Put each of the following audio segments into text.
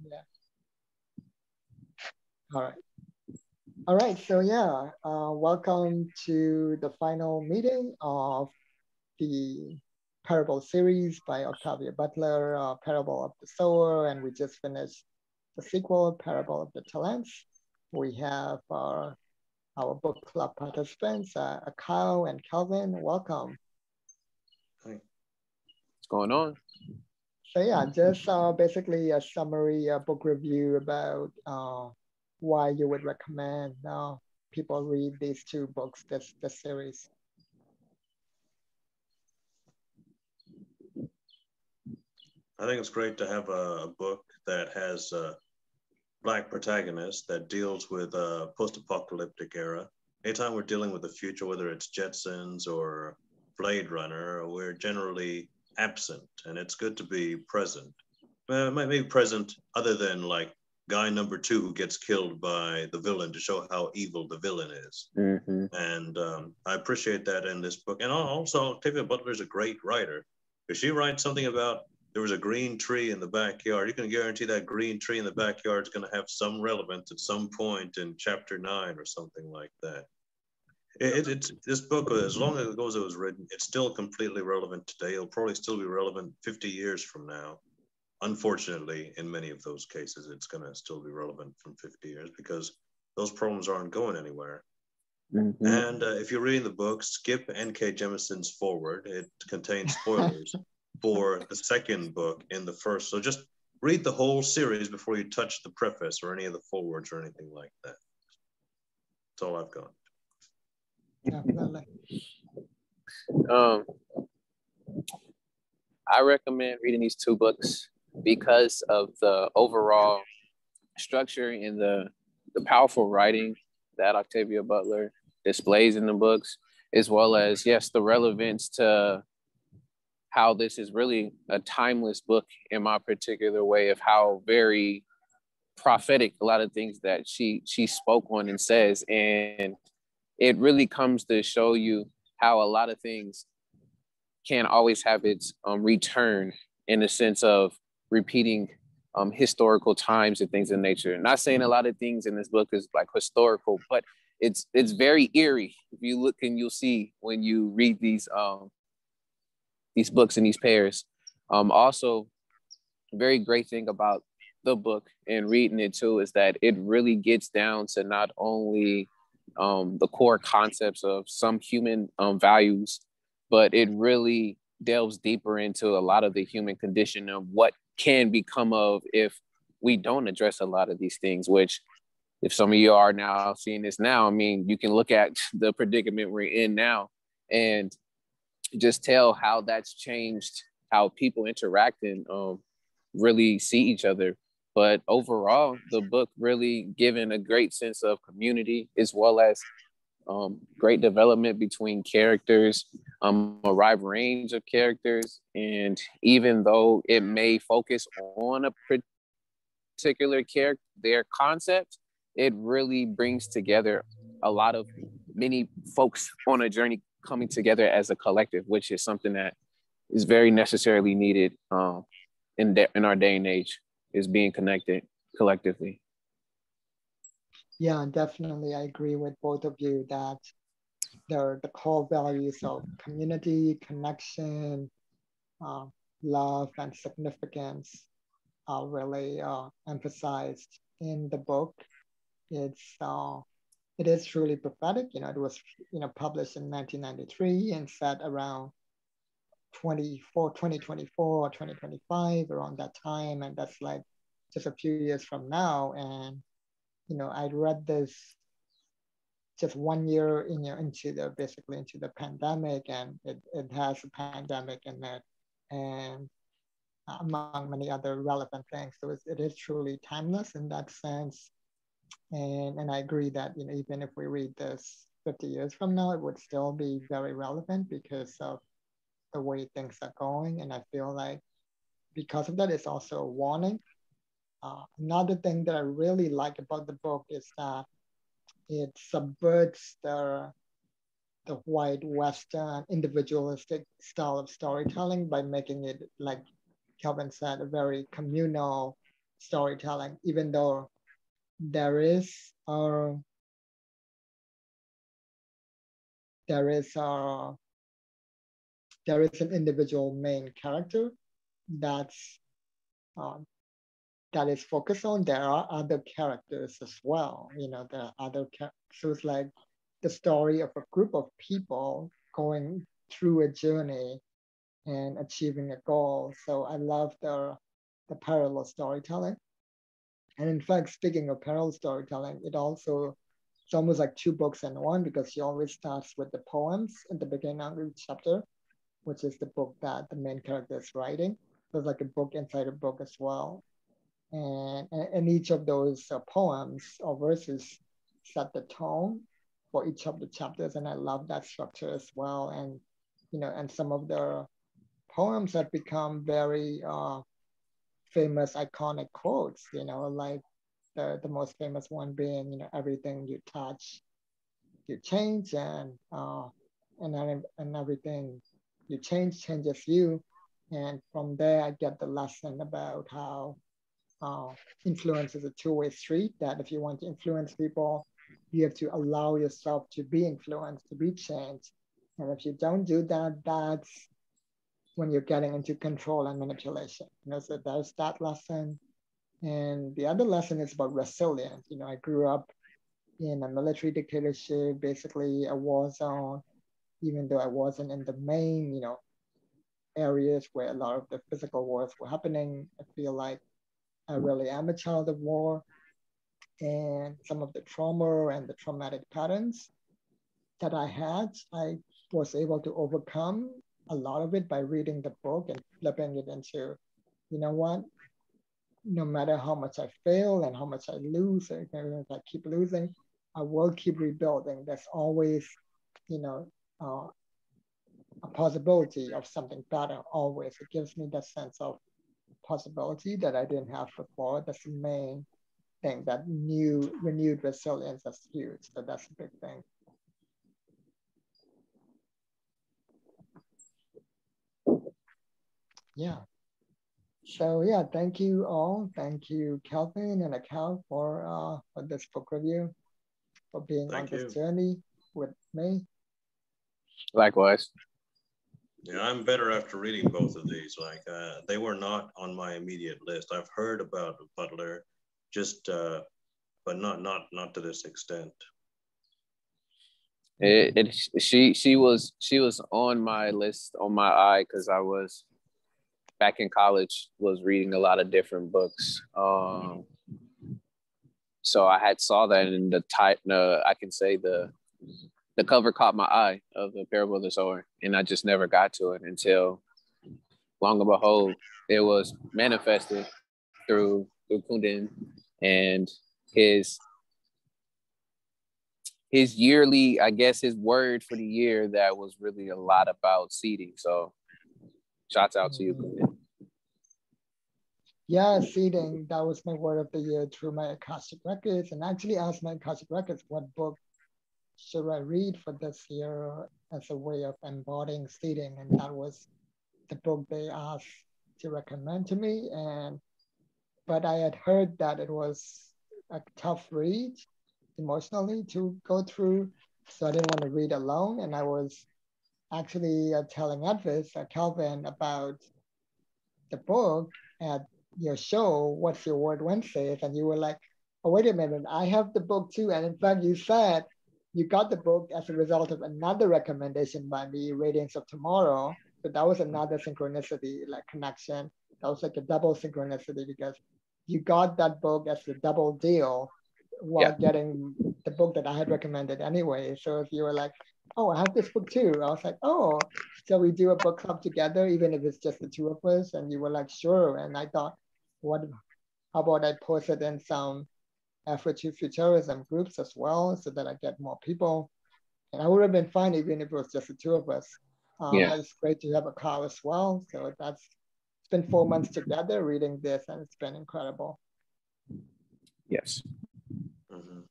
Yeah. All right. All right. So yeah, welcome to the final meeting of the Parable series by Octavia Butler, Parable of the Sower, and we just finished the sequel, Parable of the Talents. We have our book club participants, Akau and Kelvin. Welcome. Hi. What's going on? So yeah, just basically a summary, book review about why you would recommend people read these two books, this series. I think it's great to have a book that has a Black protagonist that deals with a post-apocalyptic era. Anytime we're dealing with the future, whether it's Jetsons or Blade Runner, we're generally absent, and it's good to be present. Well, it might be present other than like guy number two who gets killed by the villain to show how evil the villain is. Mm-hmm. And I appreciate that in this book. And also, Octavia Butler is a great writer. If she writes something about there was a green tree in the backyard, you can guarantee that green tree in the backyard is going to have some relevance at some point in chapter 9 or something like that. It's this book, as long as it goes, it was written, it's still completely relevant today. It'll probably still be relevant 50 years from now. Unfortunately, in many of those cases, it's going to still be relevant from 50 years because those problems aren't going anywhere. Mm-hmm. And if you're reading the book, skip N.K. Jemison's foreword. It contains spoilers for the second book in the first. So just read the whole series before you touch the preface or any of the forewords or anything like that. That's all I've got. Definitely. I recommend reading these two books because of the overall structure and the powerful writing that Octavia Butler displays in the books, as well as, yes, the relevance to how this is really a timeless book in my particular way of how very prophetic a lot of things that she spoke on and says. And it really comes to show you how a lot of things can always have its return in the sense of repeating historical times and things of nature. Not saying a lot of things in this book is like historical, but it's very eerie. If you look and you'll see when you read these books in these pairs. Also, a very great thing about the book and reading it too is that it really gets down to not only the core concepts of some human values, but it really delves deeper into a lot of the human condition of what can become of if we don't address a lot of these things, which if some of you are now seeing this now, I mean, you can look at the predicament we're in now and just tell how that's changed how people interact and really see each other. But overall, the book really given a great sense of community as well as great development between characters, a wide range of characters. And even though it may focus on a particular character, their concept, it really brings together a lot of many folks on a journey coming together as a collective, which is something that is very necessarily needed in our day and age, is being connected collectively. Yeah, definitely. I agree with both of you that the core values of community, connection, love, and significance are really emphasized in the book. It is truly prophetic. It was published in 1993 and set around 2024 or 2025, around that time, and that's like just a few years from now. And I read this just 1 year into the pandemic, and it has a pandemic in it, and among many other relevant things. So it is truly timeless in that sense. And I agree that even if we read this 50 years from now, it would still be very relevant because of the way things are going. And I feel like because of that, it's also a warning. Another thing that I really like about the book is that it subverts the white Western individualistic style of storytelling by making it, like Kelvin said, a very communal storytelling, even though there is uh, there is uh, there is an individual main character that's um, that is focused on. There are other characters as well. There are so it's like the story of a group of people going through a journey and achieving a goal. So I love the parallel storytelling. And in fact, speaking of parallel storytelling, it's almost like two books in one, because she always starts with the poems at the beginning of each chapter, which is the book that the main character is writing. So it's like a book inside a book as well. And each of those poems or verses set the tone for each of the chapters. And I love that structure as well. And some of the poems have become very famous, iconic quotes, like the most famous one being, everything you touch, you change, and everything you change changes you. And from there, I get the lesson about how influence is a two-way street, that if you want to influence people, you have to allow yourself to be influenced, to be changed. And if you don't do that, that's when you're getting into control and manipulation. So there's that lesson. And the other lesson is about resilience. I grew up in a military dictatorship, basically a war zone, even though I wasn't in the main, areas where a lot of the physical wars were happening. I feel like I really am a child of war, and some of the trauma and the traumatic patterns that I was able to overcome a lot of it by reading the book and flipping it into, you know what, no matter how much I fail and how much I lose, if I keep losing, I will keep rebuilding. There's always, a possibility of something better, always. It gives me that sense of possibility that I didn't have before. That's the main thing. That renewed resilience is huge. So that's a big thing. Yeah. So yeah, thank you all. Thank you, Calvin and Akau, for this book review, for being on this journey with me. Likewise. Yeah, I'm better after reading both of these. Like they were not on my immediate list. I've heard about Butler, just but not to this extent. She was on my list, on my eye, because I was back in college, was reading a lot of different books. So I had saw that in I can say the cover caught my eye of The Parable of the Sower, and I just never got to it until, long and behold, it was manifested through Kundan and his yearly, I guess his word for the year that was really a lot about seeding. So shouts out to you, Kundan. Yeah, seeding, that was my word of the year through my Akashic Records. And I actually asked my Akashic Records, what book should I read for this year as a way of embodying seeding? And that was the book they asked to recommend to me. But I had heard that it was a tough read emotionally to go through, so I didn't want to read alone. And I was actually telling Edvis, Calvin, about the book at your show, What's Your Word Wednesdays, and you were like, oh, wait a minute, I have the book too. And in fact, you said you got the book as a result of another recommendation by me, Radiance of Tomorrow. So that was another synchronicity, like connection. That was like a double synchronicity, because you got that book as a double deal while getting the book that I had recommended anyway. So if you were like, oh, I have this book too, I was like, oh, so we do a book club together, even if it's just the two of us? And you were like, sure. And I thought, how about I post it in some Afrofuturism groups as well, so that I get more people. And I would have been fine even if it was just the two of us. But it's great to have Akau as well. So it's been 4 months together reading this, and it's been incredible. Yes. Mm-hmm.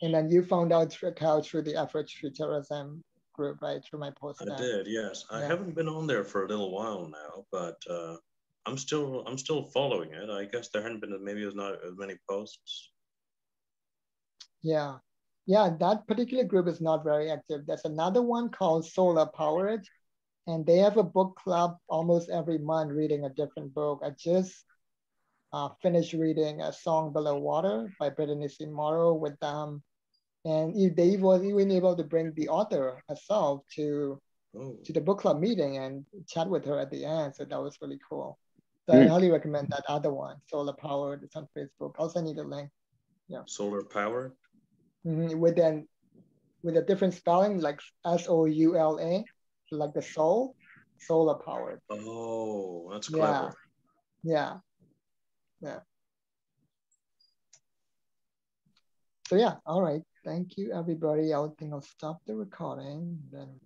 And then you found out Akau through the Afrofuturism group, right? Through my post. I did, yes. I haven't been on there for a little while now, but I'm still following it. I guess there hadn't been, maybe there's not as many posts. Yeah. Yeah, that particular group is not very active. There's another one called Solar Powered, and they have a book club almost every month reading a different book. I just finished reading A Song Below Water by Brittany C. Morrow with them. And they was even able to bring the author herself to the book club meeting and chat with her at the end. So that was really cool. So I highly recommend that other one, Solar Powered. It's on Facebook. I'll send you the link. Yeah. Solar Powered? With a different spelling, like SOULA, like the soul, solar powered. Oh, that's clever. Yeah. So yeah, all right. Thank you, everybody. I think I'll stop the recording. Then